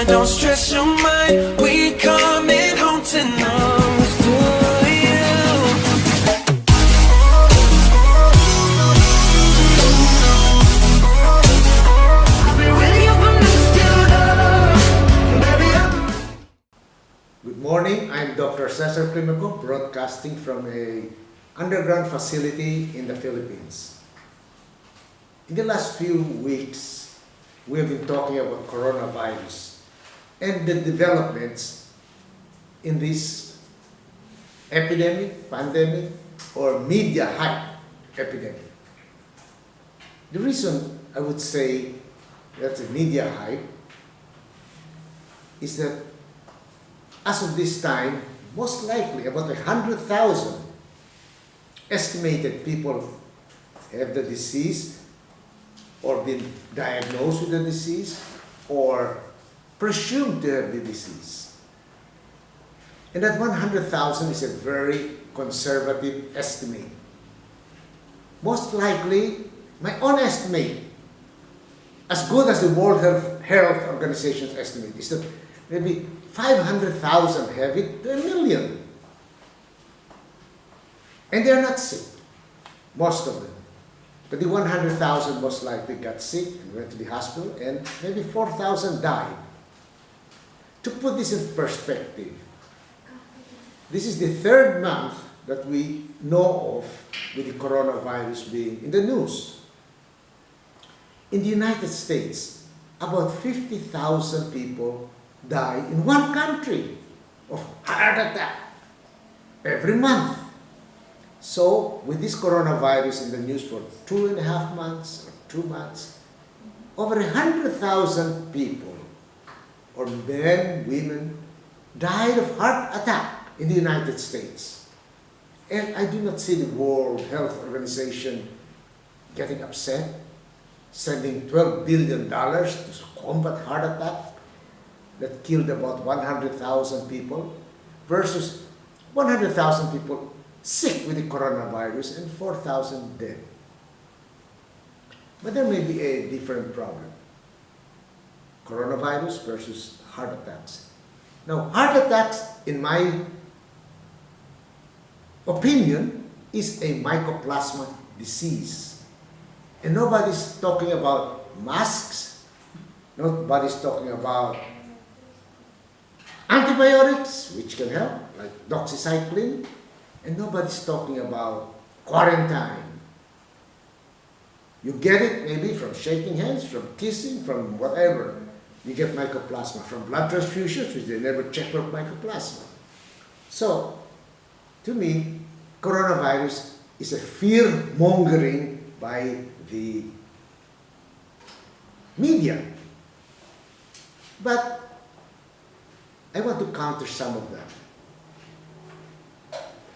don't stress your mind. We coming home tonight to you. I'll be with you from dusk till dawn, baby. Good morning, I'm Dr. Cesar Climaco, broadcasting from an underground facility in the Philippines. In the last few weeks, we have been talking about coronavirus and the developments in this epidemic, pandemic, or media hype epidemic. The reason I would say that's a media hype is that as of this time, most likely about 100,000 estimated people have the disease or been diagnosed with the disease or presumed to have the disease. And that 100,000 is a very conservative estimate. Most likely, my own estimate, as good as the World Health Organization's estimate, is that maybe 500,000 have it to 1 million. And they're not sick, most of them. But the 100,000 most likely got sick and went to the hospital, and maybe 4,000 died. To put this in perspective, this is the third month that we know of with the coronavirus being in the news. In the United States, about 50,000 people die in one country of heart attack every month. So, with this coronavirus in the news for 2.5 months or 2 months, over 100,000 people, or men, women, died of heart attack in the United States. And I do not see the World Health Organization getting upset, sending $12 billion to combat heart attack that killed about 100,000 people versus 100,000 people sick with the coronavirus and 4,000 dead. But there may be a different problem. Coronavirus versus heart attacks. Now, heart attacks, in my opinion, is a mycoplasma disease. And nobody's talking about masks. Nobody's talking about antibiotics, which can help, like doxycycline. And nobody's talking about quarantine. You get it maybe from shaking hands, from kissing, from whatever. You get mycoplasma from blood transfusions, which they never check for mycoplasma. So, to me, coronavirus is a fear-mongering by the media. But I want to counter some of them.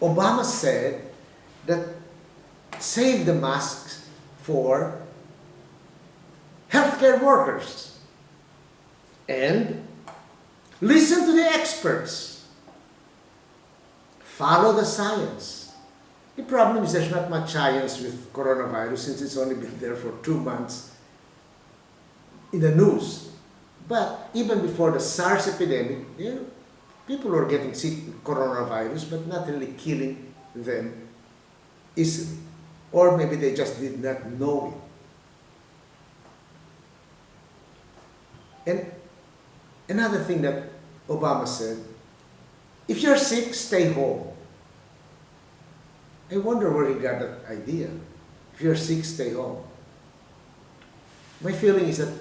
Obama said that save the masks for healthcare workers and listen to the experts. Follow the science. The problem is there's not much science with coronavirus since it's only been there for 2 months in the news. But even before the SARS epidemic, people were getting sick with coronavirus, but not really killing them easily. Or maybe they just did not know it. And another thing that Obama said, if you're sick, stay home. I wonder where he got that idea. If you're sick, stay home. My feeling is that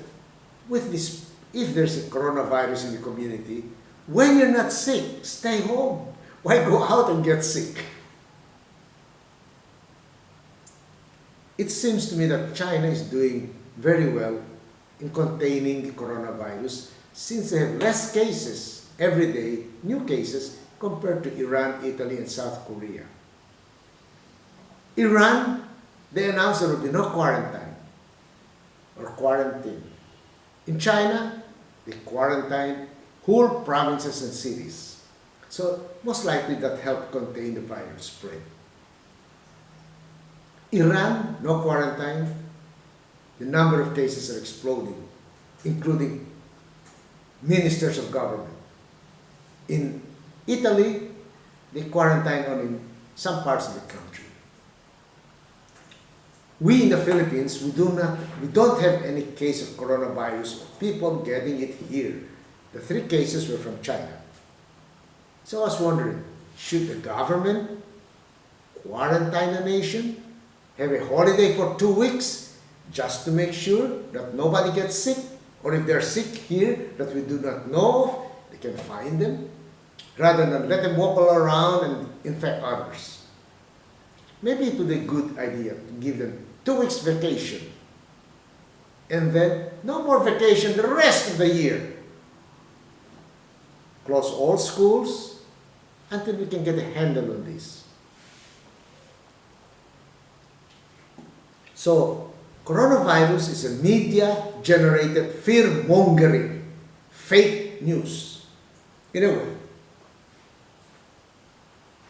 with this, if there's a coronavirus in the community, when you're not sick, stay home. Why go out and get sick? It seems to me that China is doing very well in containing the coronavirus since they have less cases every day, new cases, compared to Iran, Italy, and South Korea. Iran, they announced there will be no quarantine or quarantine. In China, they quarantined whole provinces and cities. So most likely that helped contain the virus spread. Iran, no quarantine. The number of cases are exploding, including ministers of government. In Italy, they quarantine only some parts of the country. We in the Philippines, we don't have any case of coronavirus of people getting it here. The 3 cases were from China. So I was wondering, should the government quarantine a nation, have a holiday for 2 weeks, just to make sure that nobody gets sick? Or if they're sick here that we do not know of, they can find them, rather than let them walk all around and infect others. Maybe it would be a good idea to give them 2 weeks vacation, and then no more vacation the rest of the year. Close all schools until we can get a handle on this. So, coronavirus is a media-generated fear-mongering, fake news. In a way,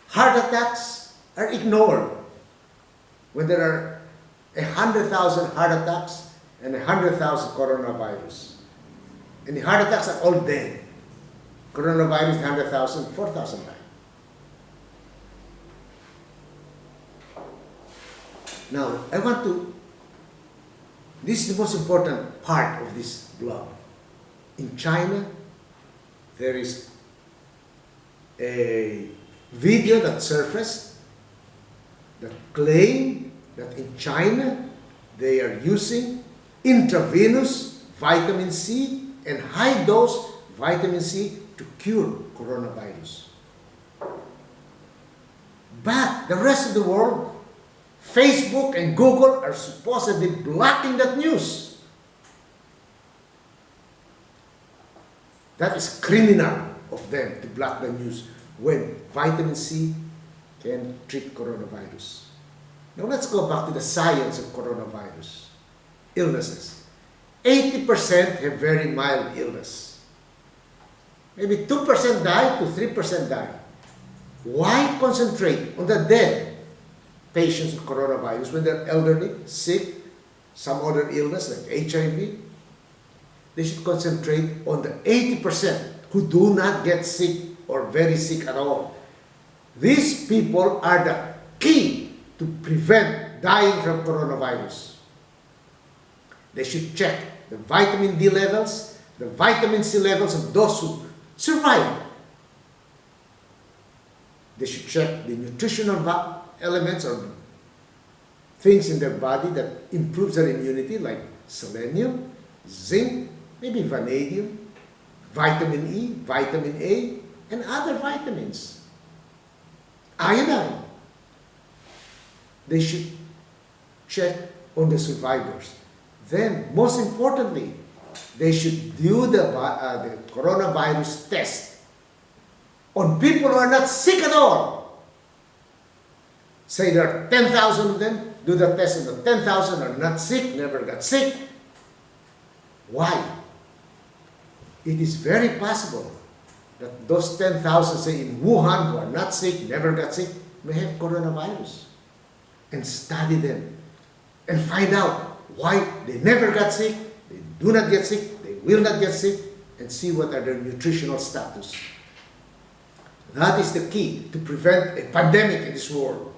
heart attacks are ignored when there are 100,000 heart attacks and 100,000 coronavirus. And the heart attacks are all dead. Coronavirus, 100,000, 4,000 died. Now, this is the most important part of this blog. In China, there is a video that surfaced that claim that in China, they are using intravenous vitamin C and high-dose vitamin C to cure coronavirus. But the rest of the world, Facebook and Google are supposedly blocking that news. That is criminal of them to block the news when vitamin C can treat coronavirus. Now let's go back to the science of coronavirus. Illnesses. 80% have very mild illness. Maybe 2% die to 3% die. Why concentrate on the dead patients with coronavirus when they're elderly, sick, some other illness like HIV? They should concentrate on the 80% who do not get sick or very sick at all. These people are the key to prevent dying from coronavirus. They should check the vitamin D levels, the vitamin C levels of those who survive. They should check the nutritional elements or things in their body that improves their immunity, like selenium, zinc, maybe vanadium, vitamin E, vitamin A, and other vitamins. Iodine. They should check on the survivors. Then, most importantly, they should do the coronavirus test on people who are not sick at all. Say there are 10,000 of them, do the test and the 10,000 are not sick, never got sick. Why? It is very possible that those 10,000, say in Wuhan, who are not sick, never got sick, may have coronavirus. And study them and find out why they never got sick, they do not get sick, they will not get sick, and see what are their nutritional status. That is the key to prevent a pandemic in this world.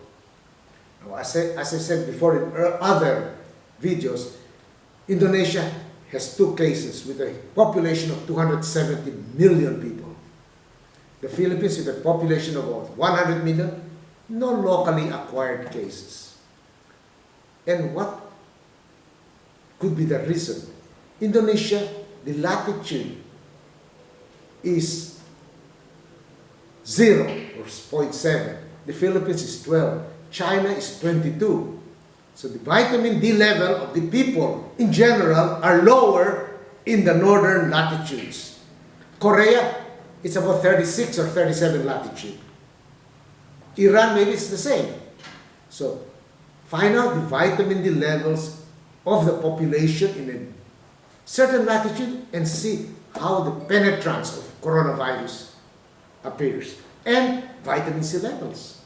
Now, as I said before in other videos, Indonesia has 2 cases with a population of 270 million people. The Philippines with a population of about 100 million, no locally acquired cases. And what could be the reason? Indonesia, the latitude is 0 or 0.7. The Philippines is 12. China is 22. So the vitamin D level of the people in general are lower in the northern latitudes. Korea, it's about 36 or 37 latitude. Iran, maybe it's the same. So find out the vitamin D levels of the population in a certain latitude and see how the penetrance of coronavirus appears. And vitamin C levels.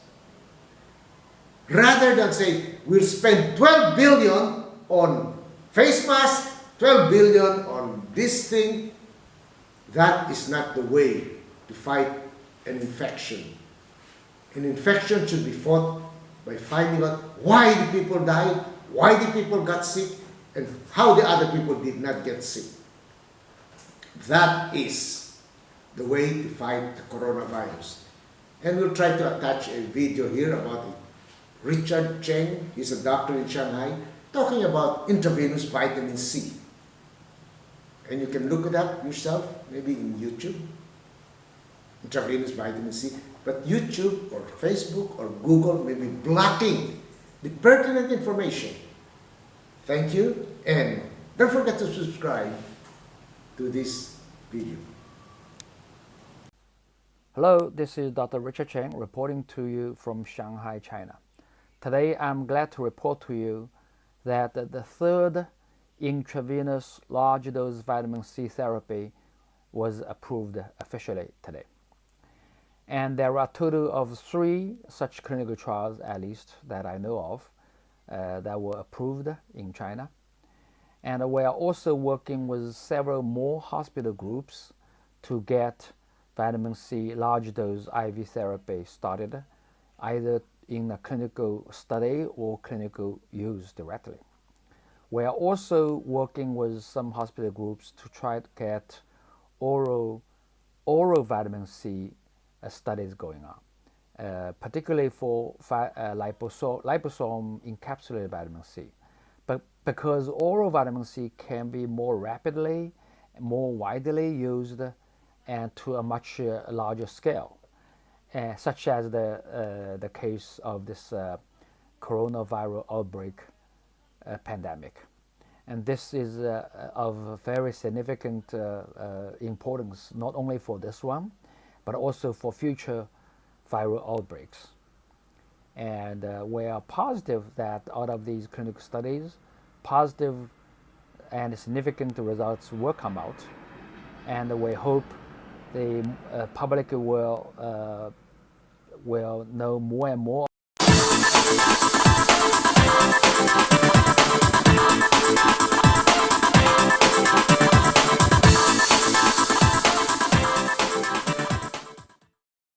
Rather than say, we'll spend 12 billion on face masks, 12 billion on this thing, That is not the way to fight an infection. An infection should be fought by finding out why the people died, why the people got sick, and how the other people did not get sick. That is the way to fight the coronavirus. And we'll try to attach a video here about it. Richard Cheng, he's a doctor in Shanghai, talking about intravenous vitamin C. And you can look it up yourself, maybe in YouTube, intravenous vitamin C. But YouTube or Facebook or Google may be blocking the pertinent information. Thank you, and don't forget to subscribe to this video. Hello, this is Dr. Richard Cheng reporting to you from Shanghai, China. Today I'm glad to report to you that the third intravenous large dose vitamin C therapy was approved officially today. And there are a total of 3 such clinical trials, at least, that I know of, that were approved in China. And we are also working with several more hospital groups to get vitamin C large dose IV therapy started, either in a clinical study or clinical use directly. We are also working with some hospital groups to try to get oral vitamin C studies going on, particularly for liposome encapsulated vitamin C. But because oral vitamin C can be more rapidly, more widely used, and to a much larger scale, such as the case of this coronavirus outbreak pandemic. And this is of very significant importance, not only for this one, but also for future viral outbreaks. And we are positive that out of these clinical studies, positive and significant results will come out. And we hope the public will know more and more